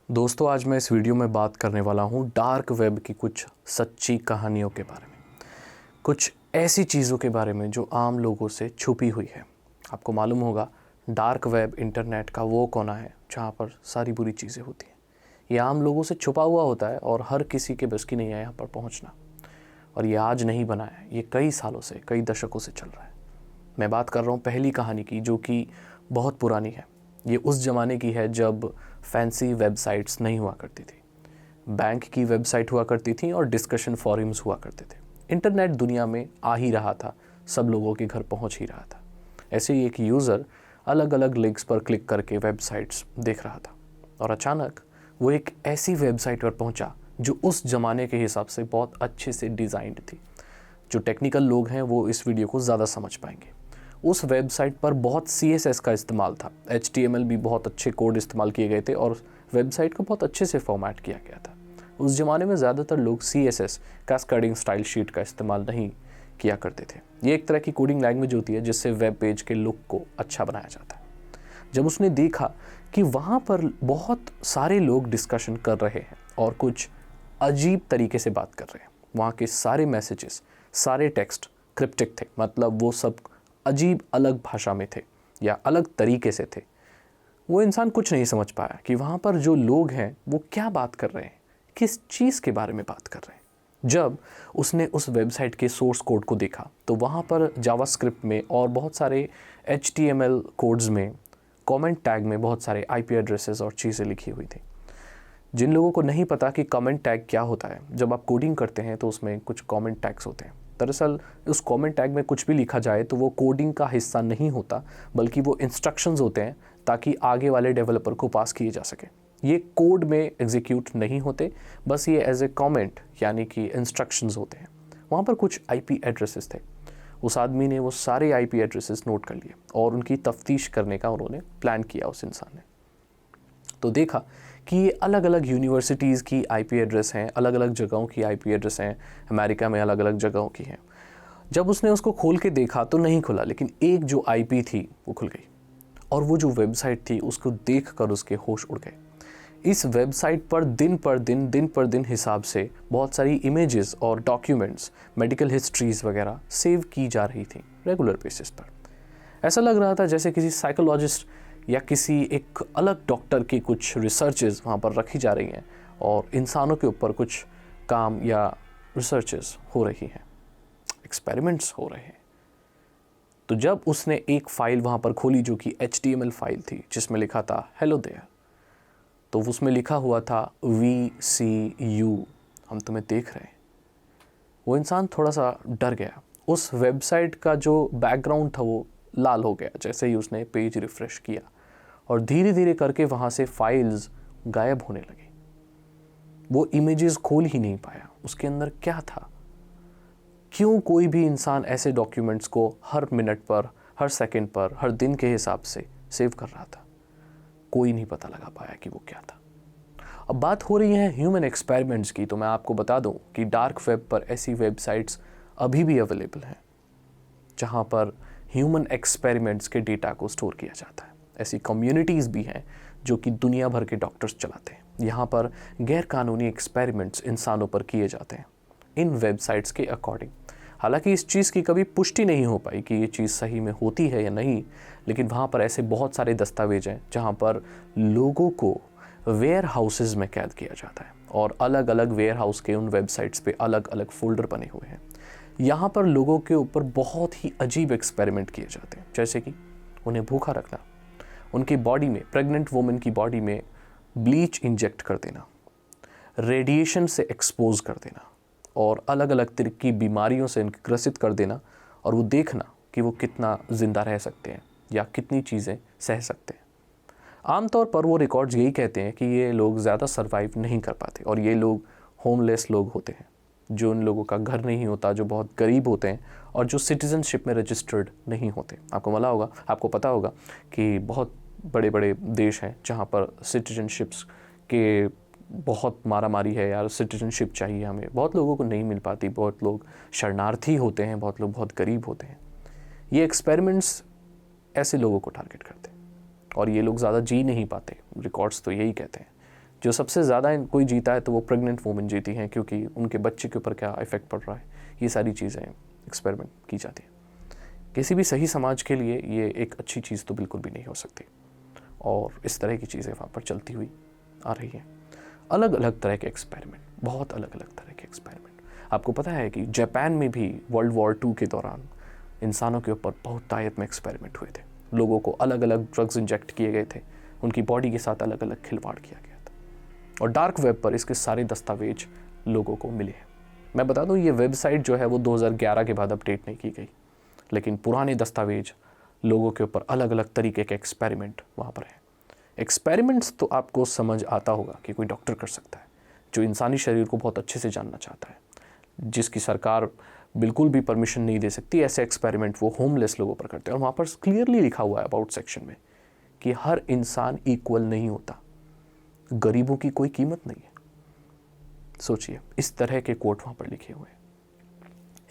दोस्तों, आज मैं इस वीडियो में बात करने वाला हूँ डार्क वेब की कुछ सच्ची कहानियों के बारे में। कुछ ऐसी चीज़ों के बारे में जो आम लोगों से छुपी हुई है। आपको मालूम होगा, डार्क वेब इंटरनेट का वो कोना है जहाँ पर सारी बुरी चीज़ें होती हैं। ये आम लोगों से छुपा हुआ होता है और हर किसी के बस की नहीं है यहाँ पर पहुँचना। और ये आज नहीं बना है, ये कई सालों से, कई दशकों से चल रहा है। मैं बात कर रहा हूँ पहली कहानी की, जो कि बहुत पुरानी है। ये उस ज़माने की है जब फैंसी वेबसाइट्स नहीं हुआ करती थी। बैंक की वेबसाइट हुआ करती थी और डिस्कशन फोरम्स हुआ करते थे। इंटरनेट दुनिया में आ ही रहा था, सब लोगों के घर पहुंच ही रहा था। ऐसे ही एक यूज़र अलग अलग लिंक्स पर क्लिक करके वेबसाइट्स देख रहा था और अचानक वो एक ऐसी वेबसाइट पर पहुंचा जो उस ज़माने के हिसाब से बहुत अच्छे से डिज़ाइंड थी। जो टेक्निकल लोग हैं वो इस वीडियो को ज़्यादा समझ पाएंगे। उस वेबसाइट पर बहुत CSS का इस्तेमाल था, HTML भी बहुत अच्छे कोड इस्तेमाल किए गए थे और वेबसाइट को बहुत अच्छे से फॉर्मेट किया गया था। उस ज़माने में ज़्यादातर लोग CSS कैस्केडिंग स्टाइल शीट का इस्तेमाल नहीं किया करते थे। ये एक तरह की कोडिंग लैंग्वेज होती है जिससे वेब पेज के लुक को अच्छा बनाया जाता है। जब उसने देखा कि वहाँ पर बहुत सारे लोग डिस्कशन कर रहे हैं और कुछ अजीब तरीके से बात कर रहे हैं, वहाँ के सारे मैसेजेस, सारे टेक्स्ट क्रिप्टिक थे, मतलब वो सब अजीब अलग भाषा में थे या अलग तरीके से थे। वो इंसान कुछ नहीं समझ पाया कि वहाँ पर जो लोग हैं वो क्या बात कर रहे हैं, किस चीज़ के बारे में बात कर रहे हैं। जब उसने उस वेबसाइट के सोर्स कोड को देखा तो वहाँ पर जावास्क्रिप्ट में और बहुत सारे HTML कोड्स में, कमेंट टैग में बहुत सारे IP एड्रेसेस और चीज़ें लिखी हुई थी। जिन लोगों को नहीं पता कि कमेंट टैग क्या होता है, जब आप कोडिंग करते हैं तो उसमें कुछ कमेंट टैग्स होते हैं। दरअसल उस कमेंट टैग में कुछ भी लिखा जाए तो वो कोडिंग का हिस्सा नहीं होता, बल्कि वो इंस्ट्रक्शंस होते हैं ताकि आगे वाले डेवलपर को पास किए जा सके। ये कोड में एग्जीक्यूट नहीं होते, बस ये एज ए कमेंट यानी कि इंस्ट्रक्शंस होते हैं। वहाँ पर कुछ IP एड्रेसेस थे। उस आदमी ने वो सारे IP एड्रेसेस नोट कर लिए और उनकी तफ्तीश करने का उन्होंने प्लान किया। उस इंसान ने तो देखा कि ये अलग अलग यूनिवर्सिटीज़ की IP एड्रेस हैं, अलग अलग जगहों की IP एड्रेस हैं, अमेरिका में अलग अलग जगहों की हैं। जब उसने उसको खोल के देखा तो नहीं खुला, लेकिन एक जो IP थी वो खुल गई और वो जो वेबसाइट थी उसको देखकर उसके होश उड़ गए। इस वेबसाइट पर दिन पर दिन हिसाब से बहुत सारी इमेजेस और डॉक्यूमेंट्स, मेडिकल हिस्ट्रीज़ वगैरह सेव की जा रही थी रेगुलर बेसिस पर। ऐसा लग रहा था जैसे किसी साइकोलॉजिस्ट या किसी एक अलग डॉक्टर की कुछ रिसर्चेज वहाँ पर रखी जा रही हैं और इंसानों के ऊपर कुछ काम या रिसर्चेज हो रही हैं, एक्सपेरिमेंट्स हो रहे हैं। तो जब उसने एक फ़ाइल वहाँ पर खोली जो कि HTML फाइल थी जिसमें लिखा था हेलो देयर, तो उसमें लिखा हुआ था VCU, हम तुम्हें देख रहे हैं। वो इंसान थोड़ा सा डर गया। उस वेबसाइट का जो बैकग्राउंड था वो लाल हो गया जैसे ही उसने पेज रिफ़्रेश किया और धीरे धीरे करके वहाँ से फाइल्स गायब होने लगी। वो इमेजेस खोल ही नहीं पाया, उसके अंदर क्या था। क्यों कोई भी इंसान ऐसे डॉक्यूमेंट्स को हर मिनट पर, हर सेकंड पर, हर दिन के हिसाब से सेव कर रहा था, कोई नहीं पता लगा पाया कि वो क्या था। अब बात हो रही है ह्यूमन एक्सपेरिमेंट्स की, तो मैं आपको बता दूं कि डार्क वेब पर ऐसी वेबसाइट्स अभी भी अवेलेबल हैं जहां पर ह्यूमन एक्सपेरिमेंट्स के डेटा को स्टोर किया जाता है। ऐसी कम्युनिटीज़ भी हैं जो कि दुनिया भर के डॉक्टर्स चलाते हैं। यहाँ पर गैर कानूनी एक्सपेरिमेंट्स इंसानों पर किए जाते हैं इन वेबसाइट्स के अकॉर्डिंग। हालांकि इस चीज़ की कभी पुष्टि नहीं हो पाई कि ये चीज़ सही में होती है या नहीं, लेकिन वहाँ पर ऐसे बहुत सारे दस्तावेज हैं जहाँ पर लोगों को वेयर हाउसेज़ में कैद किया जाता है और अलग अलग वेयर हाउस के उन वेबसाइट्स पे अलग अलग फोल्डर बने हुए हैं। यहाँ पर लोगों के ऊपर बहुत ही अजीब एक्सपेरिमेंट किए जाते हैं, जैसे कि उन्हें भूखा रखना, उनकी बॉडी में, प्रेग्नेंट वुमेन की बॉडी में ब्लीच इंजेक्ट कर देना, रेडिएशन से एक्सपोज कर देना और अलग अलग तरह की बीमारियों से इनको ग्रसित कर देना और वो देखना कि वो कितना ज़िंदा रह सकते हैं या कितनी चीज़ें सह सकते हैं। आमतौर पर वो रिकॉर्ड्स यही कहते हैं कि ये लोग ज़्यादा सर्वाइव नहीं कर पाते और ये लोग होमलेस लोग होते हैं, जो उन लोगों का घर नहीं होता, जो बहुत गरीब होते हैं और जो सिटीज़नशिप में रजिस्टर्ड नहीं होते। आपको पता होगा कि बहुत बड़े बड़े देश हैं जहाँ पर सिटीज़नशिप्स के बहुत मारामारी है यार, सिटीज़नशिप चाहिए हमें, बहुत लोगों को नहीं मिल पाती, बहुत लोग शरणार्थी होते हैं, बहुत लोग बहुत गरीब होते हैं। ये एक्सपेरिमेंट्स ऐसे लोगों को टारगेट करते हैं और ये लोग ज़्यादा जी नहीं पाते, रिकॉर्ड्स तो यही कहते हैं। जो सबसे ज़्यादा कोई जीता है तो वो प्रेग्नेंट वूमेन जीती हैं, क्योंकि उनके बच्चे के ऊपर क्या इफ़ेक्ट पड़ रहा है, ये सारी चीज़ें एक्सपेरिमेंट की जाती हैं। किसी भी सही समाज के लिए ये एक अच्छी चीज़ तो बिल्कुल भी नहीं हो सकती, और इस तरह की चीज़ें वहाँ पर चलती हुई आ रही हैं। अलग अलग तरह के एक्सपेरिमेंट, बहुत अलग अलग तरह के एक्सपेरिमेंट। आपको पता है कि जापान में भी वर्ल्ड वॉर 2 के दौरान इंसानों के ऊपर बहुत तायत में एक्सपेरिमेंट हुए थे। लोगों को अलग अलग ड्रग्स इंजेक्ट किए गए थे, उनकी बॉडी के साथ अलग अलग खिलवाड़ किया गया था, और डार्क वेब पर इसके सारे दस्तावेज लोगों को मिले हैं। मैं बता दूं, ये वेबसाइट जो है वो 2011 के बाद अपडेट नहीं की गई, लेकिन पुराने दस्तावेज लोगों के ऊपर अलग अलग तरीके के एक्सपेरिमेंट वहाँ पर हैं। एक्सपेरिमेंट्स तो आपको समझ आता होगा कि कोई डॉक्टर कर सकता है जो इंसानी शरीर को बहुत अच्छे से जानना चाहता है, जिसकी सरकार बिल्कुल भी परमिशन नहीं दे सकती, ऐसे एक्सपेरिमेंट वो होमलेस लोगों पर करते हैं। और वहाँ पर क्लियरली लिखा हुआ है अबाउट सेक्शन में कि हर इंसान इक्वल नहीं होता, गरीबों की कोई कीमत नहीं है। सोचिए, इस तरह के कोट वहाँ पर लिखे हुए हैं।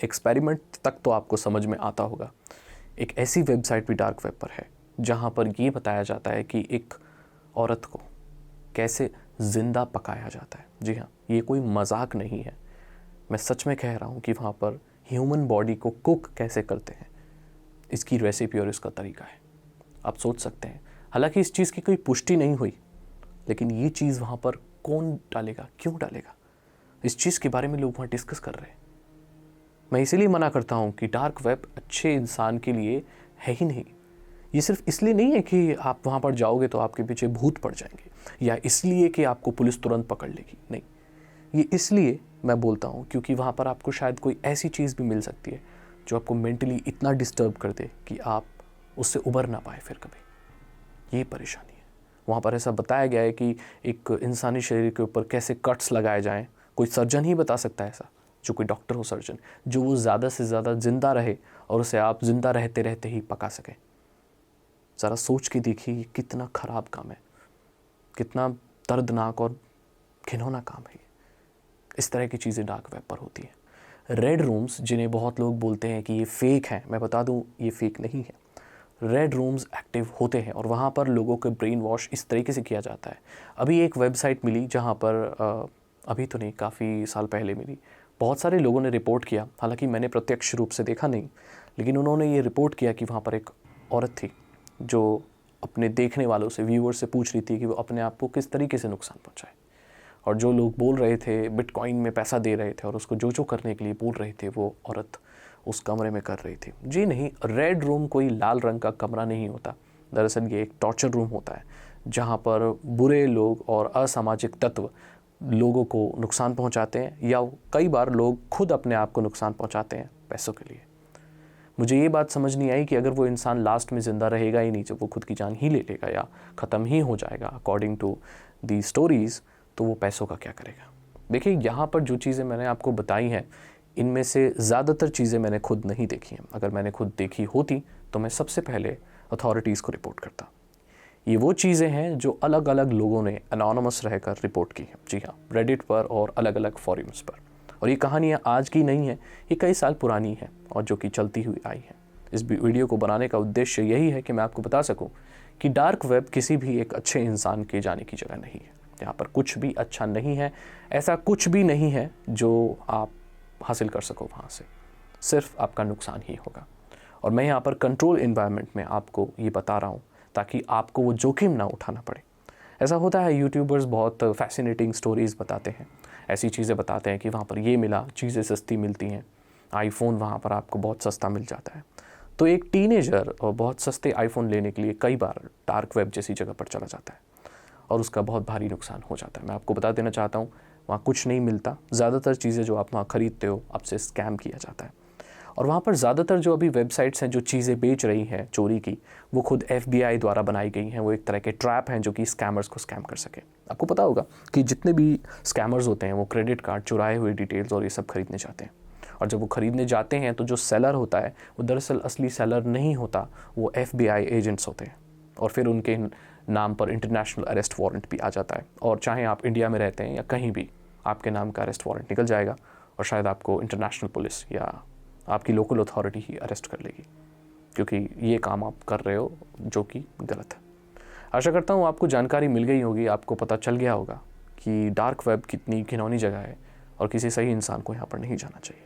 एक्सपेरिमेंट तक तो आपको समझ में आता होगा। एक ऐसी वेबसाइट भी डार्क वेब पर है जहाँ पर ये बताया जाता है कि एक औरत को कैसे ज़िंदा पकाया जाता है। जी हाँ, ये कोई मजाक नहीं है, मैं सच में कह रहा हूँ कि वहाँ पर ह्यूमन बॉडी को कुक कैसे करते हैं, इसकी रेसिपी और इसका तरीका है। आप सोच सकते हैं, हालांकि इस चीज़ की कोई पुष्टि नहीं हुई, लेकिन ये चीज़ वहाँ पर कौन डालेगा, क्यों डालेगा, इस चीज़ के बारे में लोग वहाँ डिस्कस कर रहे हैं। मैं इसीलिए मना करता हूँ कि डार्क वेब अच्छे इंसान के लिए है ही नहीं। ये सिर्फ इसलिए नहीं है कि आप वहाँ पर जाओगे तो आपके पीछे भूत पड़ जाएंगे, या इसलिए कि आपको पुलिस तुरंत पकड़ लेगी, नहीं। ये इसलिए मैं बोलता हूँ क्योंकि वहाँ पर आपको शायद कोई ऐसी चीज़ भी मिल सकती है जो आपको मेंटली इतना डिस्टर्ब कर दे कि आप उससे उबर ना पाए फिर कभी। ये परेशानी है। वहाँ पर ऐसा बताया गया है कि एक इंसानी शरीर के ऊपर कैसे कट्स लगाए जाएं, कोई सर्जन ही बता सकता है ऐसा, जो कोई डॉक्टर हो, सर्जन, जो वो ज़्यादा से ज़्यादा ज़िंदा रहे और उसे आप ज़िंदा रहते रहते ही पका सकें। ज़रा सोच के देखिए, ये कितना ख़राब काम है, कितना दर्दनाक और घिनौना काम है। इस तरह की चीज़ें डार्क वेब पर होती हैं। रेड रूम्स, जिन्हें बहुत लोग बोलते हैं कि ये फ़ेक हैं, मैं बता दूं ये फ़ेक नहीं है। रेड रूम्स एक्टिव होते हैं और वहाँ पर लोगों के ब्रेन वॉश इस तरीके से किया जाता है। अभी एक वेबसाइट मिली जहाँ पर अभी तो नहीं, काफ़ी साल पहले मिली, बहुत सारे लोगों ने रिपोर्ट किया, हालांकि मैंने प्रत्यक्ष रूप से देखा नहीं, लेकिन उन्होंने ये रिपोर्ट किया कि वहाँ पर एक औरत थी जो अपने देखने वालों से, व्यूअर से पूछ रही थी कि वो अपने आप को किस तरीके से नुकसान पहुँचाए। और जो लोग बोल रहे थे, बिटकॉइन में पैसा दे रहे थे और उसको जो करने के लिए बोल रहे थे, वो औरत उस कमरे में कर रही थी। जी नहीं, रेड रूम कोई लाल रंग का कमरा नहीं होता। दरअसल ये एक टॉर्चर रूम होता है जहाँ पर बुरे लोग और असामाजिक तत्व लोगों को नुकसान पहुँचाते हैं, या कई बार लोग खुद अपने आप को नुकसान पहुँचाते हैं पैसों के लिए। मुझे ये बात समझ नहीं आई कि अगर वो इंसान लास्ट में ज़िंदा रहेगा ही नहीं, जब वो खुद की जान ही ले लेगा या ख़त्म ही हो जाएगा अकॉर्डिंग टू दी स्टोरीज़, तो वो पैसों का क्या करेगा। देखिए, यहाँ पर जो चीज़ें मैंने आपको बताई हैं, इनमें से ज़्यादातर चीज़ें मैंने खुद नहीं देखी हैं। अगर मैंने खुद देखी होती तो मैं सबसे पहले अथॉरिटीज़ को रिपोर्ट करता। ये वो चीज़ें हैं जो अलग अलग लोगों ने एनोनिमस रहकर रिपोर्ट की हैं। जी हाँ, रेडिट पर और अलग अलग फोरम्स पर। और ये कहानियाँ आज की नहीं हैं, ये कई साल पुरानी हैं और जो कि चलती हुई आई हैं। इस वीडियो को बनाने का उद्देश्य यही है कि मैं आपको बता सकूं कि डार्क वेब किसी भी एक अच्छे इंसान के जाने की जगह नहीं है। यहाँ पर कुछ भी अच्छा नहीं है, ऐसा कुछ भी नहीं है जो आप हासिल कर सको वहाँ से, सिर्फ आपका नुकसान ही होगा। और मैं यहाँ पर कंट्रोल एनवायरनमेंट में आपको ये बता रहा हूँ ताकि आपको वो जोखिम ना उठाना पड़े। ऐसा होता है, यूट्यूबर्स बहुत फैसिनेटिंग स्टोरीज़ बताते हैं, ऐसी चीज़ें बताते हैं कि वहाँ पर ये मिला, चीज़ें सस्ती मिलती हैं, आईफोन वहाँ पर आपको बहुत सस्ता मिल जाता है। तो एक टीनेजर बहुत सस्ते आईफोन लेने के लिए कई बार डार्क वेब जैसी जगह पर चला जाता है और उसका बहुत भारी नुकसान हो जाता है। मैं आपको बता देना चाहता हूँ, वहाँ कुछ नहीं मिलता। ज़्यादातर चीज़ें जो आप वहाँ ख़रीदते हो, आपसे स्कैम किया जाता है। और वहाँ पर ज़्यादातर जो अभी वेबसाइट्स हैं जो चीज़ें बेच रही हैं चोरी की, वो खुद FBI द्वारा बनाई गई हैं। वो एक तरह के ट्रैप हैं जो कि स्कैमर्स को स्कैम कर सके। आपको पता होगा कि जितने भी स्कैमर्स होते हैं वो क्रेडिट कार्ड, चुराए हुए डिटेल्स और ये सब खरीदने जाते हैं। और जब वो खरीदने जाते हैं तो जो सेलर होता है वो दरअसल असली सेलर नहीं होता, वो FBI एजेंट्स होते हैं। और फिर उनके नाम पर इंटरनेशनल अरेस्ट वारंट भी आ जाता है। और चाहे आप इंडिया में रहते हैं या कहीं भी, आपके नाम का अरेस्ट वारंट निकल जाएगा और शायद आपको इंटरनेशनल पुलिस या आपकी लोकल अथॉरिटी ही अरेस्ट कर लेगी, क्योंकि ये काम आप कर रहे हो जो कि गलत है। आशा करता हूँ आपको जानकारी मिल गई होगी, आपको पता चल गया होगा कि डार्क वेब कितनी घिनौनी जगह है और किसी सही इंसान को यहाँ पर नहीं जाना चाहिए।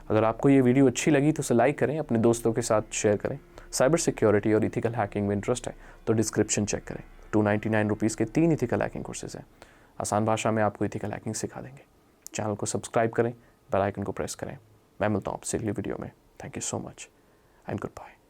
अगर आपको ये वीडियो अच्छी लगी तो उसे लाइक करें, अपने दोस्तों के साथ शेयर करें। साइबर सिक्योरिटी और इथिकल हैकिंग में इंटरेस्ट है तो डिस्क्रिप्शन चेक करें। 299 रुपीज़ के 3 इथिकल हैकिंग कोर्सेज हैं। आसान भाषा में आपको इथिकल हैकिंग सिखा देंगे। चैनल को सब्सक्राइब करें, बेल आइकन को प्रेस करें। मैं मिलता हूँ आपसे अगली वीडियो में। Thank you so much and good bye.